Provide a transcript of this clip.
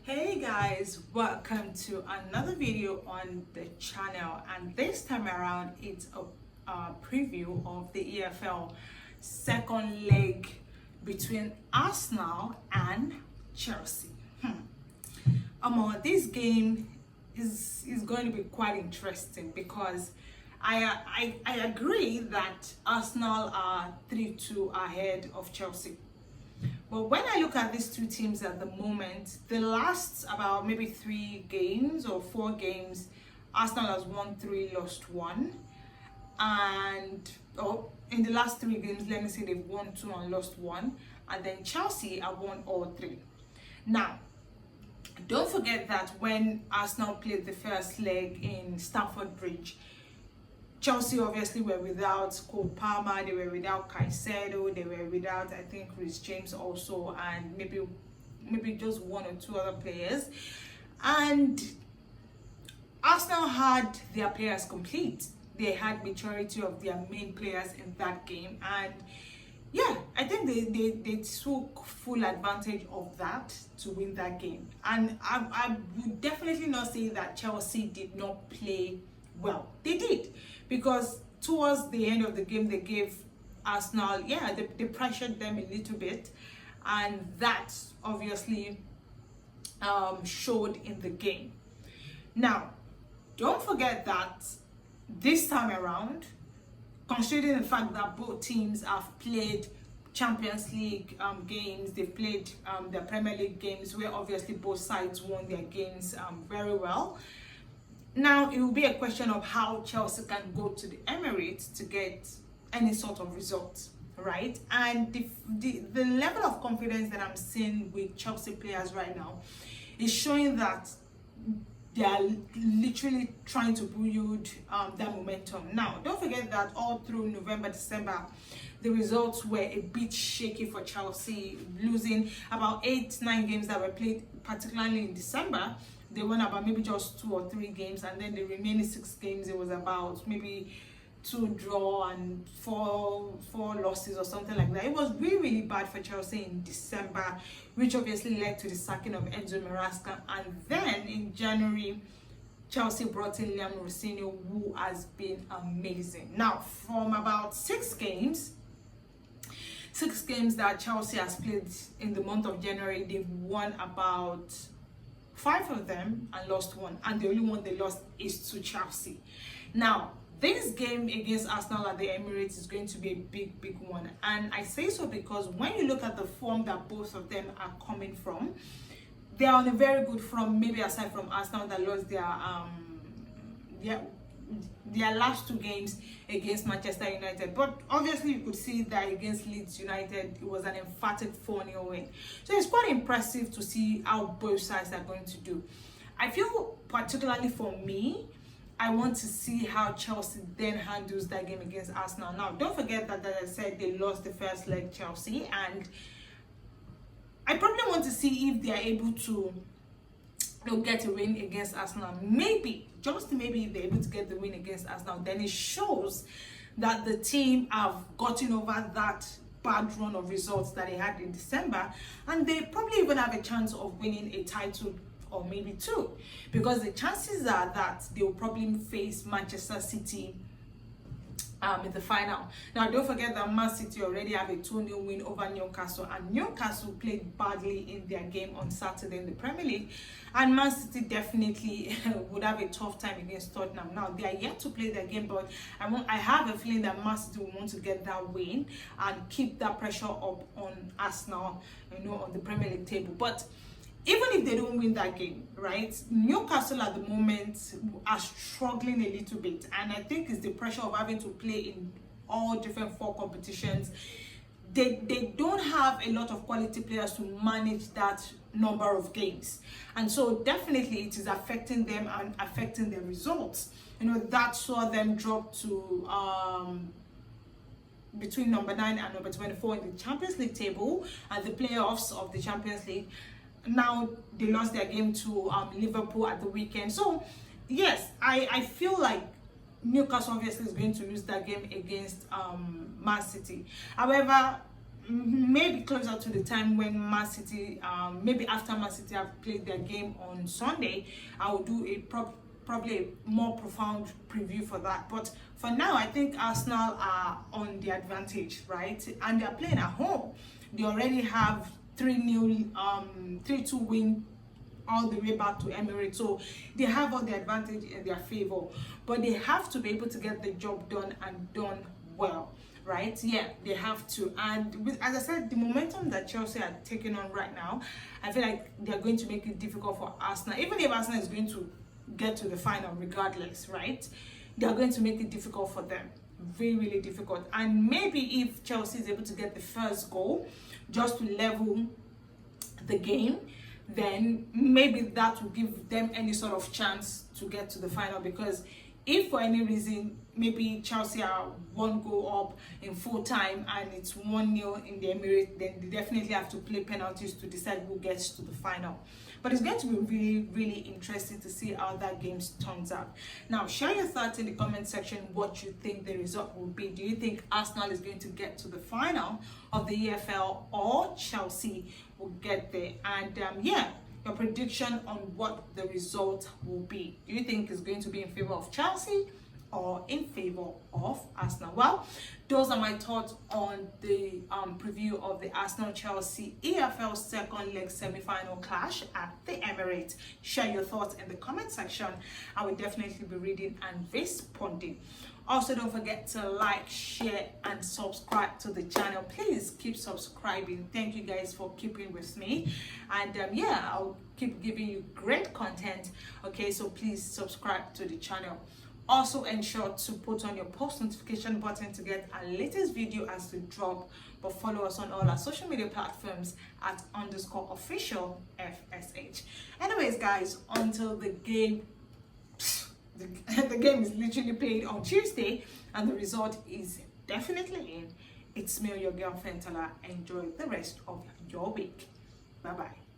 Hey guys, welcome to another video on the channel, and this time around it's a preview of the EFL second leg between Arsenal and Chelsea. This game is going to be quite interesting because I agree that Arsenal are 3-2 ahead of Chelsea. But when I look at these two teams at the moment, the last about maybe 3 games or 4 games, Arsenal has won 3, lost 1. And in the last 3 games, let me say they've won 2 and lost 1. And then Chelsea have won all 3. Now, don't forget that when Arsenal played the first leg in Stamford Bridge, Chelsea obviously were without Cole Palmer, they were without Caicedo, they were without, I think, Reece James also, and maybe just 1 or 2 other players. And Arsenal had their players complete. They had majority of their main players in that game, and yeah, I think they took full advantage of that to win that game. And I would definitely not say that Chelsea did not play well. They did, because towards the end of the game they gave Arsenal, they pressured them a little bit, and that obviously showed in the game. Now, don't forget that this time around, considering the fact that both teams have played Champions League games, they've played the Premier League games where obviously both sides won their games very well. Now, it will be a question of how Chelsea can go to the Emirates to get any sort of results, right? And the level of confidence that I'm seeing with Chelsea players right now is showing that they are literally trying to build that momentum. Now, don't forget that all through November, December, the results were a bit shaky for Chelsea, losing about 8-9 games that were played, particularly in December. They won about maybe just 2 or 3 games, and then the remaining 6 games, it was about maybe 2 draw and 4 losses or something like that. It was really bad for Chelsea in December, which obviously led to the sacking of Enzo Maresca. And then in January, Chelsea brought in Liam Rossini, who has been amazing. Now, from about 6 games that Chelsea has played in the month of January, they've won about 5 of them and lost 1, and the only one they lost is to Chelsea. Now, this game against Arsenal at the Emirates is going to be a big one, and I say so because when you look at the form that both of them are coming from, they are on a very good form, maybe aside from Arsenal that lost their last 2 games against Manchester United. But obviously you could see that against Leeds United it was an emphatic 4-0 win. So it's quite impressive to see how both sides are going to do. I feel, particularly for me, I want to see how Chelsea then handles that game against Arsenal. Now, don't forget that, as I said, they lost the first leg, Chelsea, and I probably want to see if they are able to get a win against Arsenal. Maybe, just maybe, if they're able to get the win against Arsenal, then it shows that the team have gotten over that bad run of results that they had in December, and they probably even have a chance of winning a title or maybe 2, because the chances are that they will probably face Manchester City in the final. Now, don't forget that Man City already have a 2-0 win over Newcastle, and Newcastle played badly in their game on Saturday in the Premier League, and Man City definitely would have a tough time against Tottenham. Now, they are yet to play their game, but I have a feeling that Man City will want to get that win and keep that pressure up on Arsenal, on the Premier League table. But even if they don't win that game, right, Newcastle at the moment are struggling a little bit, and I think it's the pressure of having to play in all different 4 competitions. They don't have a lot of quality players to manage that number of games, and so definitely it is affecting them and affecting their results. That saw them drop to between number 9 and number 24 in the Champions League table and the playoffs of the Champions League. Now they lost their game to Liverpool at the weekend. So yes, I feel like Newcastle obviously is going to lose that game against Man City. However, maybe closer to the time when Man City, maybe after Man City have played their game on Sunday, I will do a probably a more profound preview for that. But for now, I think Arsenal are on the advantage, right? And they're playing at home. They already have 3-2 win all the way back to Emirates, so they have all the advantage in their favor, but they have to be able to get the job done and done well, right? Yeah, they have to. And as I said, the momentum that Chelsea are taking on right now, I feel like they're going to make it difficult for Arsenal. Even if Arsenal is going to get to the final regardless, right, they're going to make it difficult for them, very, really difficult. And maybe if Chelsea is able to get the first goal just to level the game, then maybe that will give them any sort of chance to get to the final. Because if for any reason maybe Chelsea are 1 goal up in full time and it's 1-0 in the Emirates, then they definitely have to play penalties to decide who gets to the final. But it's going to be really, really interesting to see how that game turns out. Now, share your thoughts in the comment section what you think the result will be. Do you think Arsenal is going to get to the final of the EFL, or Chelsea will get there? And yeah, your prediction on what the result will be. Do you think it's going to be in favor of Chelsea or in favor of Arsenal? Well, those are my thoughts on the preview of the Arsenal-Chelsea EFL second leg semi-final clash at the Emirates. Share your thoughts in the comment section. I will definitely be reading and responding. Also, don't forget to like, share, and subscribe to the channel. Please keep subscribing. Thank you guys for keeping with me. And yeah, I'll keep giving you great content. Okay, so please subscribe to the channel. Also, ensure to put on your post notification button to get our latest video as they drop. But follow us on all our social media platforms at _official FSH. Anyways, guys, until the game, the game is literally played on Tuesday and the result is definitely in. It's me, your girl Fehintola. Enjoy the rest of your week. Bye bye.